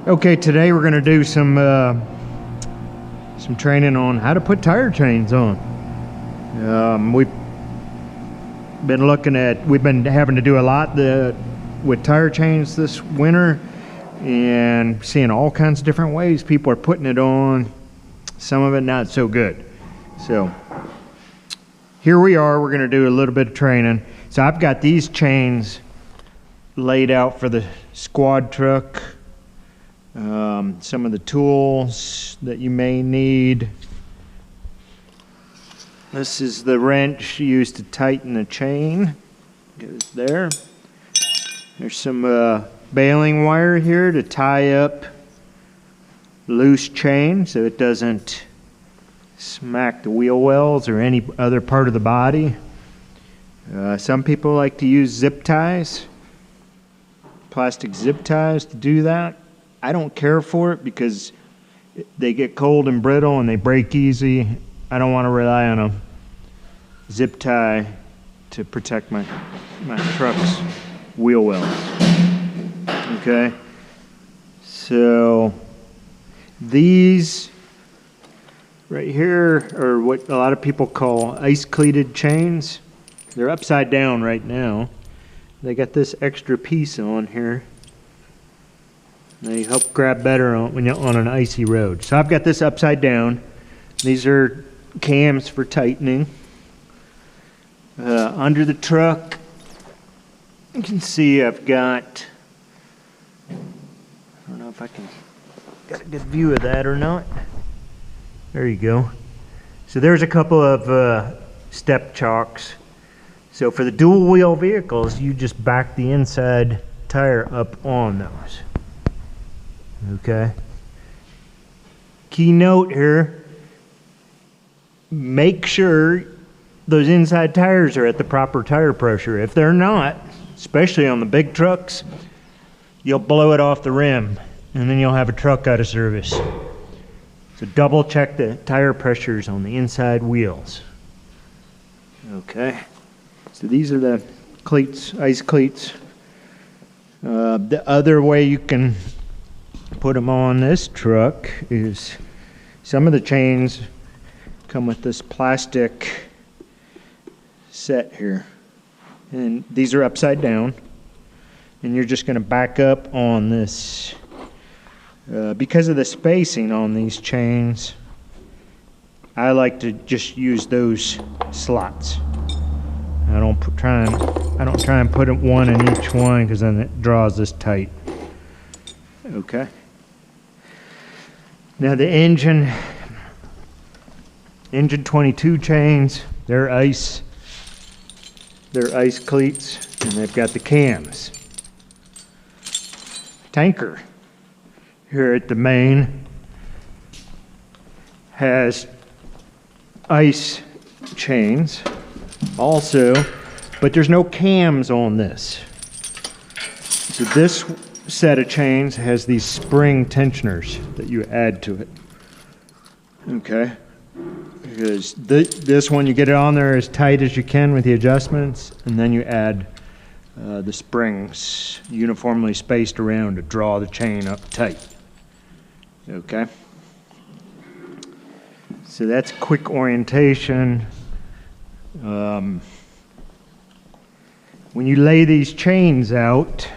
Okay, today we're going to do some training on how to put tire chains on. We've been having to do a lot with tire chains this winter, and seeing all kinds of different ways people are putting it on. Some of it not so good. So here we are. We're going to do a little bit of training. So I've got these chains laid out for the squad truck. Some of the tools that you may need. This is the wrench used to tighten the chain. Goes there. There's some baling wire here to tie up loose chain so it doesn't smack the wheel wells or any other part of the body. Some people like to use zip ties, plastic zip ties to do that. I don't care for it because they get cold and brittle and they break easy. I don't want to rely on a zip tie to protect my truck's wheel wells. Okay, so these right here are what a lot of people call ice cleated chains. They're upside down right now. They got this extra piece on here. They help grab better when you're on an icy road. So I've got this upside down. These are cams for tightening. Under the truck, you can see I've got, I don't know if I can get a good view of that or not. There you go. So there's a couple of step chocks. So for the dual wheel vehicles, you just back the inside tire up on those. Okay. Key note here, make sure those inside tires are at the proper tire pressure. If they're not, especially on the big trucks, you'll blow it off the rim and then you'll have a truck out of service. So double check the tire pressures on the inside wheels. Okay. So these are the cleats, ice cleats. The other way you can put them on this truck is some of the chains come with this plastic set here, and these are upside down, and you're just going to back up on this. Because of the spacing on these chains, I like to just use those slots. I don't try and put one in each one because then it draws this tight. Okay. Now the engine 22 chains, they're ice cleats, and they've got the cams. Tanker here at the main has ice chains also, but there's no cams on this. So this set of chains has these spring tensioners that you add to it. Okay, because this one, you get it on there as tight as you can with the adjustments, and then you add the springs uniformly spaced around to draw the chain up tight. Okay, so that's quick orientation. When you lay these chains out,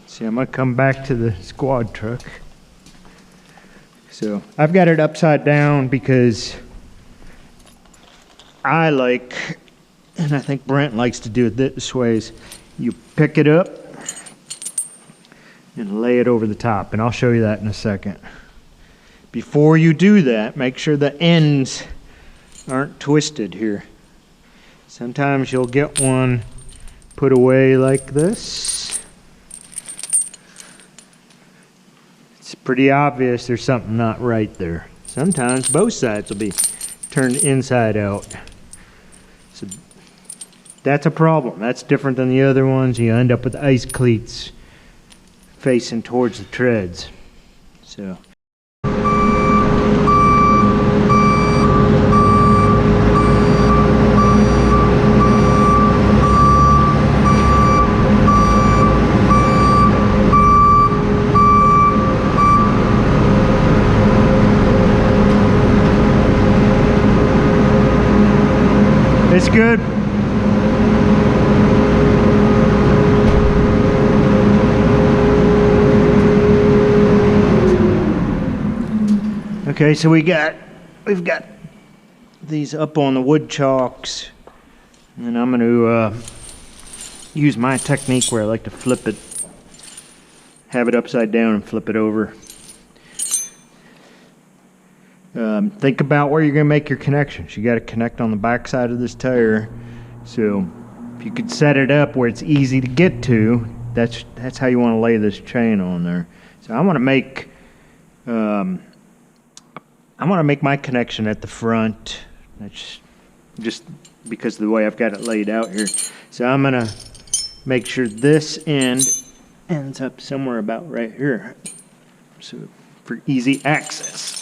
see, I'm going to come back to the squad truck. So I've got it upside down because I like, and I think Brent likes to do it this way, is you pick it up and lay it over the top, and I'll show you that in a second. Before you do that, make sure the ends aren't twisted here. Sometimes you'll get one put away like this. It's pretty obvious there's something not right there. Sometimes both sides will be turned inside out. So that's a problem. That's different than the other ones. You end up with ice cleats facing towards the treads. So It's good. Okay, so we've got these up on the wood chalks, and I'm going to use my technique where I like to flip it, have it upside down and flip it over. Think about where you're going to make your connections. You got to connect on the back side of this tire, so if you could set it up where it's easy to get to, that's how you want to lay this chain on there. So I want to make my connection at the front. That's just because of the way I've got it laid out here. So I'm gonna make sure this end ends up somewhere about right here, so for easy access.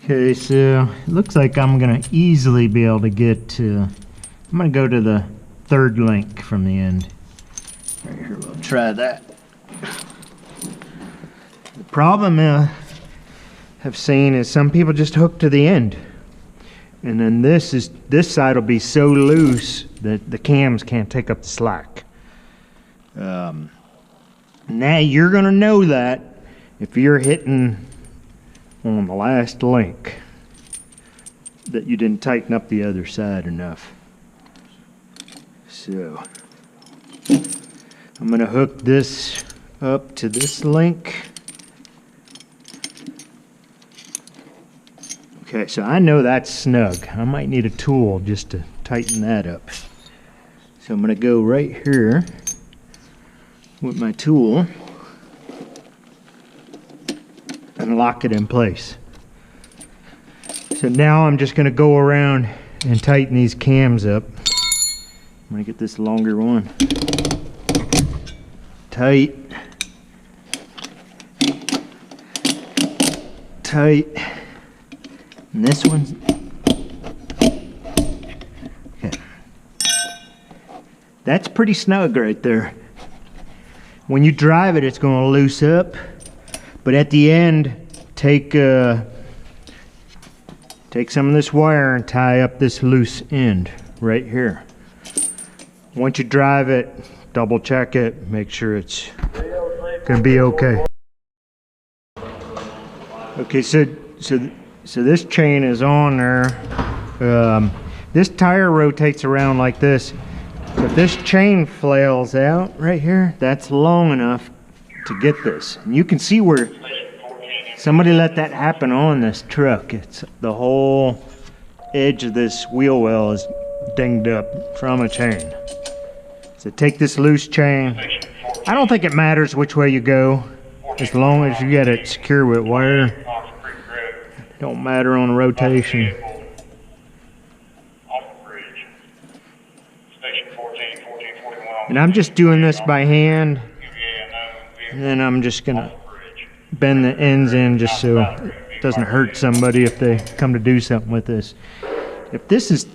Okay, so it looks like I'm gonna easily be able to get to, I'm gonna go to the third link from the end. Right here, we'll try that. The problem I've seen is some people just hook to the end. And then this side will be so loose that the cams can't take up the slack. Now you're gonna know that if you're hitting on the last link that you didn't tighten up the other side enough. So I'm gonna hook this up to this link. Okay, so I know that's snug. I might need a tool just to tighten that up. So I'm gonna go right here with my tool and lock it in place. So now I'm just going to go around and tighten these cams up. I'm going to get this longer one. Tight. Tight. And this one's... Okay. That's pretty snug right there. When you drive it, it's going to loose up. But at the end, take some of this wire and tie up this loose end right here. Once you drive it, double check it, make sure it's gonna be okay. Okay, so this chain is on there. This tire rotates around like this. So if this chain flails out right here, that's long enough to get this. And you can see where somebody let that happen on this truck. It's the whole edge of this wheel well is dinged up from a chain. So take this loose chain. I don't think it matters which way you go, as long as you get it secure with wire. It don't matter on rotation. And I'm just doing this by hand. And then I'm just gonna bend the ends in just so it doesn't hurt somebody if they come to do something with this. If this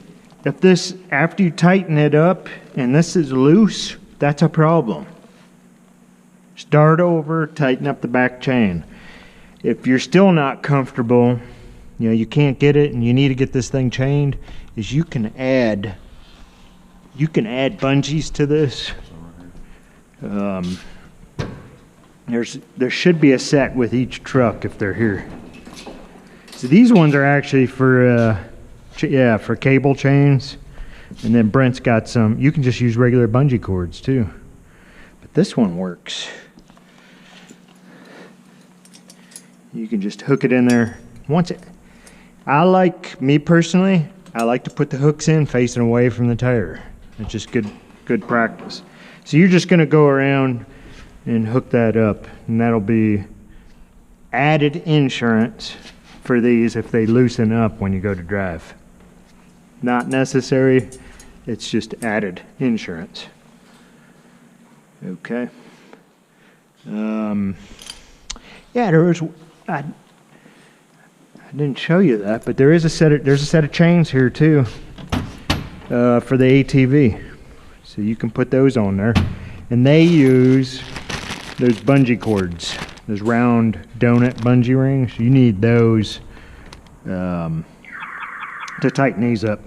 after you tighten it up and this is loose, that's a problem. Start over, tighten up the back chain. If you're still not comfortable, you know, you can't get it and you need to get this thing chained, is you can add bungees to this. There should be a set with each truck if they're here. So these ones are actually for cable chains, and then Brent's got some. You can just use regular bungee cords too, but this one works. You can just hook it in there. Me personally, I like to put the hooks in facing away from the tire. It's just good practice. So you're just going to go around and hook that up, and that'll be added insurance for these if they loosen up when you go to drive. Not necessary, it's just added insurance. Okay, Yeah, there was. I didn't show you that, but there's a set of chains here too for the ATV, so you can put those on there, and they use those bungee cords, those round donut bungee rings. You need those to tighten these up.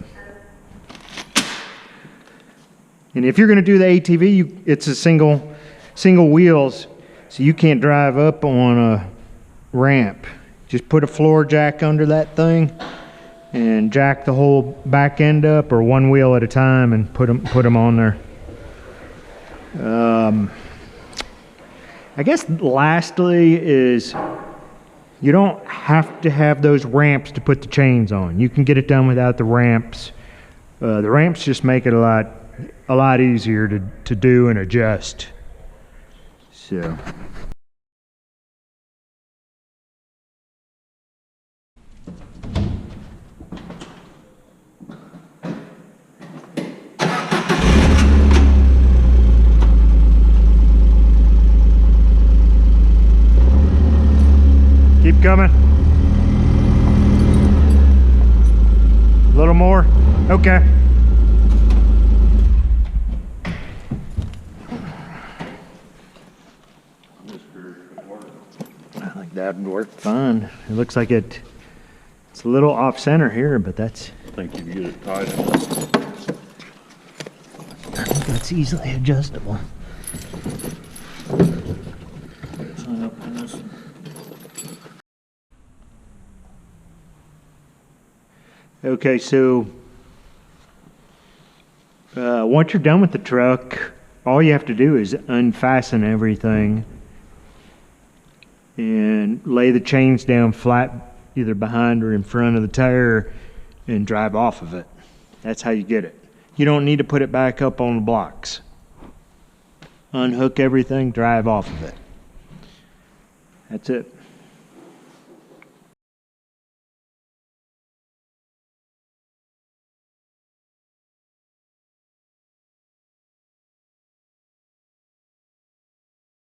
And if you're going to do the ATV, it's a single wheels, so you can't drive up on a ramp. Just put a floor jack under that thing and jack the whole back end up, or one wheel at a time, and put them on there. I guess lastly is you don't have to have those ramps to put the chains on. You can get it done without the ramps. The ramps just make it a lot easier to do and adjust. So. Keep coming. A little more. Okay. I think that would work fine. It looks like it's a little off center here, but that's. I think you can get it tight. I think that's easily adjustable. Okay, so once you're done with the truck, all you have to do is unfasten everything and lay the chains down flat, either behind or in front of the tire, and drive off of it. That's how you get it. You don't need to put it back up on the blocks. Unhook everything, drive off of it. That's it.